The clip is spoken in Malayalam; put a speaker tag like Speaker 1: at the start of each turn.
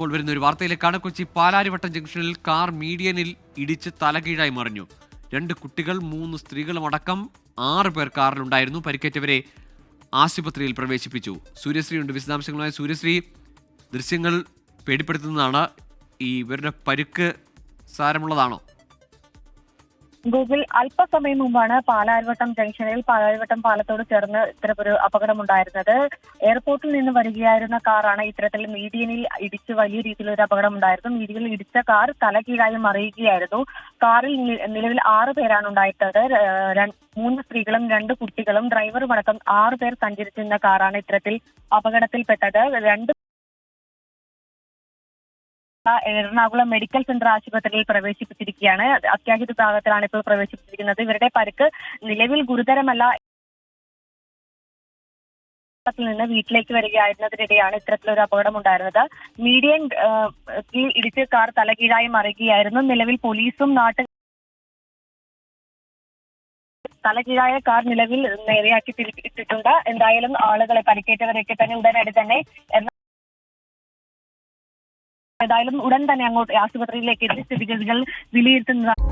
Speaker 1: ഇപ്പോൾ വരുന്ന ഒരു വാർത്തയിലേക്കാണ്. കൊച്ചി പാലാരിവട്ടം ജംഗ്ഷനിൽ കാർ മീഡിയനിൽ ഇടിച്ച് തലകീഴായി മറിഞ്ഞു. 2 കുട്ടികൾ 3 സ്ത്രീകളും അടക്കം 6 പേർ കാറിലുണ്ടായിരുന്നു. പരിക്കേറ്റവരെ ആശുപത്രിയിൽ പ്രവേശിപ്പിച്ചു. സൂര്യശ്രീ ഉണ്ട് വിശദാംശങ്ങളുമായി. സൂര്യശ്രീ, ദൃശ്യങ്ങൾ പേടിപ്പെടുത്തുന്നതാണ്. ഇവരുടെ പരിക്ക് സാരമുള്ളതാണോ?
Speaker 2: ഗൂഗിൾ അല്പസമയം മുമ്പാണ് പാലാരിവട്ടം ജംഗ്ഷനിൽ പാലാരിവട്ടം പാലത്തോട് ചേർന്ന് ഇത്തരമൊരു അപകടമുണ്ടായിരുന്നത്. എയർപോർട്ടിൽ നിന്ന് വരികയായിരുന്ന കാറാണ് ഇത്തരത്തിൽ മീഡിയനിൽ ഇടിച്ച് വലിയ രീതിയിലൊരു അപകടമുണ്ടായിരുന്നു. മീഡിയനിൽ ഇടിച്ച കാർ തലകീഴായി മറിയുകയായിരുന്നു. കാറിൽ നിലവിൽ 6 പേരാണ് ഉണ്ടായിരുന്നത്. 3 സ്ത്രീകളും 2 കുട്ടികളും ഡ്രൈവറുമടക്കം 6 പേർ സഞ്ചരിച്ചിരുന്ന കാറാണ് ഇത്തരത്തിൽ അപകടത്തിൽപ്പെട്ടത്. എറണാകുളം മെഡിക്കൽ സെന്റർ ആശുപത്രിയിൽ പ്രവേശിപ്പിച്ചിരിക്കുകയാണ്. അത്യാഹിത വിഭാഗത്തിലാണ് ഇപ്പോൾ പ്രവേശിപ്പിച്ചിരിക്കുന്നത്. ഇവരുടെ പരിക്ക് നിലവിൽ ഗുരുതരമല്ല. നിന്ന് വീട്ടിലേക്ക് വരികയായിരുന്നതിനിടെയാണ് ഇത്തരത്തിലൊരു അപകടം ഉണ്ടായിരുന്നത്. മീഡിയൻ ഇടിച്ച് കാർ തലകീഴായി മറിയുകയായിരുന്നു. നിലവിൽ പോലീസും തലകീഴായ കാർ നിലവിൽ നേരെയാക്കി ഇട്ടിട്ടുണ്ട്. എന്തായാലും ആളുകളെ പരിക്കേറ്റവരൊക്കെ തന്നെ ഉടൻ തന്നെ അങ്ങോട്ട് ആശുപത്രിയിലേക്ക് എത്തി സ്ഥിതിഗതികൾ വിലയിരുത്തുന്നതാണ്.